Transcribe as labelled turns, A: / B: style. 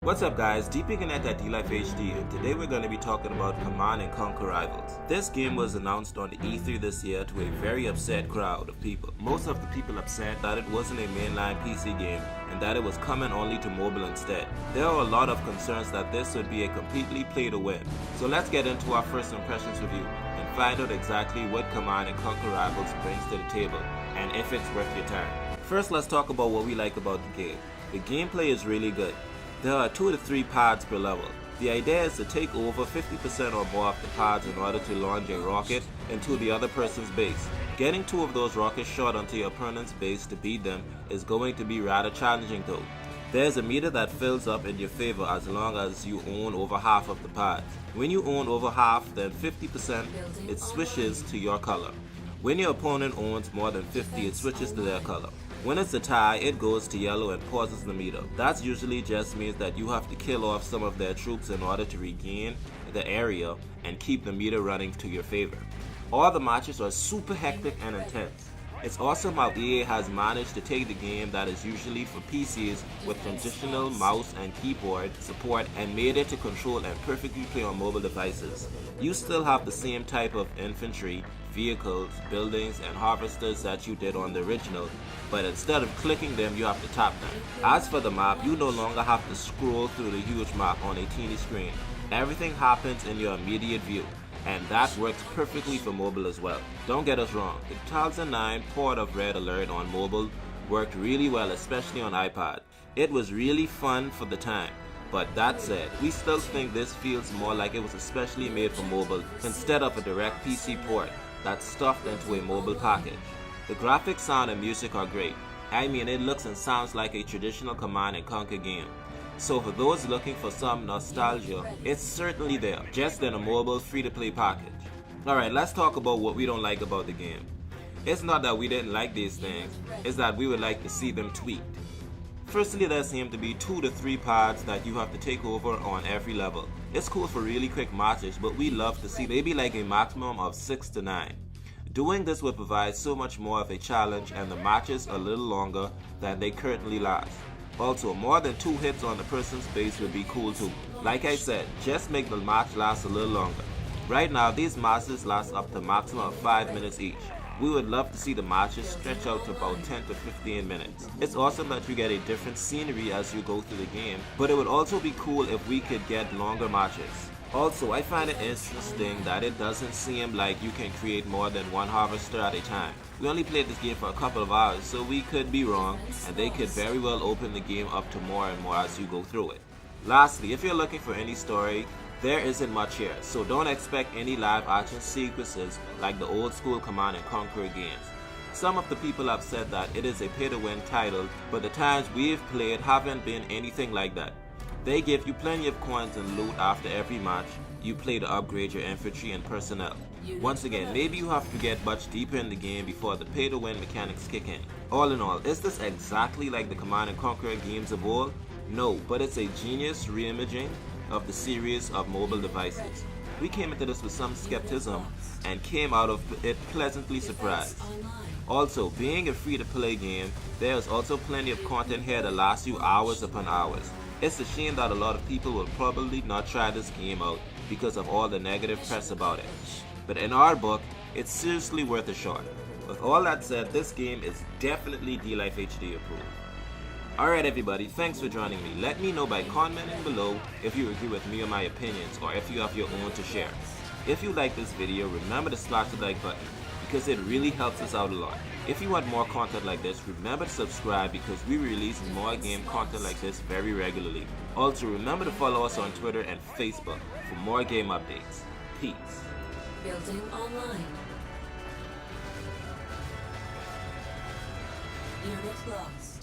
A: What's up guys, Deepinganet at DLife HD, and today we're going to be talking about Command and Conquer Rivals. This game was announced on the E3 this year to a very upset crowd of people. Most of the people upset that it wasn't a mainline PC game and that it was coming only to mobile instead. There are a lot of concerns that this would be a completely play to win. So let's get into our first impressions review and find out exactly what Command and Conquer Rivals brings to the table and if it's worth your time. First, let's talk about what we like about the game. The gameplay is really good. There are 2 to 3 pods per level. The idea is to take over 50% or more of the pods in order to launch a rocket into the other person's base. Getting 2 of those rockets shot onto your opponent's base to beat them is going to be rather challenging though. There's a meter that fills up in your favor as long as you own over half of the pods. When you own over half, then 50% it switches to your color. When your opponent owns more than 50, it switches to their color. When it's a tie, it goes to yellow and pauses the meter. That usually just means that you have to kill off some of their troops in order to regain the area and keep the meter running to your favor. All the matches are super hectic and intense. It's awesome how EA has managed to take the game that is usually for PCs with traditional mouse and keyboard support and made it to control and perfectly play on mobile devices. You still have the same type of infantry, vehicles, buildings, and harvesters that you did on the original, but instead of clicking them, you have to tap them. As for the map, you no longer have to scroll through the huge map on a teeny screen. Everything happens in your immediate view, and that works perfectly for mobile as well. Don't get us wrong, the 2009 port of Red Alert on mobile worked really well, especially on iPad. It was really fun for the time. But that said, we still think this feels more like it was especially made for mobile instead of a direct PC port that's stuffed into a mobile package. The graphics, sound, and music are great. I mean, it looks and sounds like a traditional Command and Conquer game. So for those looking for some nostalgia, it's certainly there, just in a mobile free-to-play package. Alright, let's talk about what we don't like about the game. It's not that we didn't like these things, it's that we would like to see them tweaked. Firstly, there seem to be 2 to 3 pods that you have to take over on every level. It's cool for really quick matches, but we love to see maybe like a maximum of 6 to 9. Doing this would provide so much more of a challenge and the matches a little longer than they currently last. Also, more than 2 hits on the person's base would be cool too. Like I said, just make the match last a little longer. Right now, these matches last up to a maximum of 5 minutes each. We would love to see the matches stretch out to about 10 to 15 minutes. It's awesome that you get a different scenery as you go through the game, but it would also be cool if we could get longer matches. Also, I find it interesting that it doesn't seem like you can create more than 1 harvester at a time. We only played this game for a couple of hours, so we could be wrong, and they could very well open the game up to more and more as you go through it. Lastly, if you're looking for any story, there isn't much here, so don't expect any live action sequences like the old school Command and Conquer games. Some of the people have said that it is a pay to win title, but the times we've played haven't been anything like that. They give you plenty of coins and loot after every match you play to upgrade your infantry and personnel. Once again, maybe you have to get much deeper in the game before the pay to win mechanics kick in. All in all, is this exactly like the Command and Conquer games of old? No, but it's a genius reimaging of the series of mobile devices. We came into this with some skepticism and came out of it pleasantly surprised. Also, being a free-to-play game, there is also plenty of content here that lasts you hours upon hours. It's a shame that a lot of people will probably not try this game out because of all the negative press about it. But in our book, it's seriously worth a shot. With all that said, this game is definitely DLife HD approved. Alright everybody, thanks for joining me. Let me know by commenting below if you agree with me or my opinions or if you have your own to share. If you like this video, remember to slash the like button because it really helps us out a lot. If you want more content like this, remember to subscribe because we release more game content like this very regularly. Also, remember to follow us on Twitter and Facebook for more game updates. Peace.
B: Building online. Unit lost.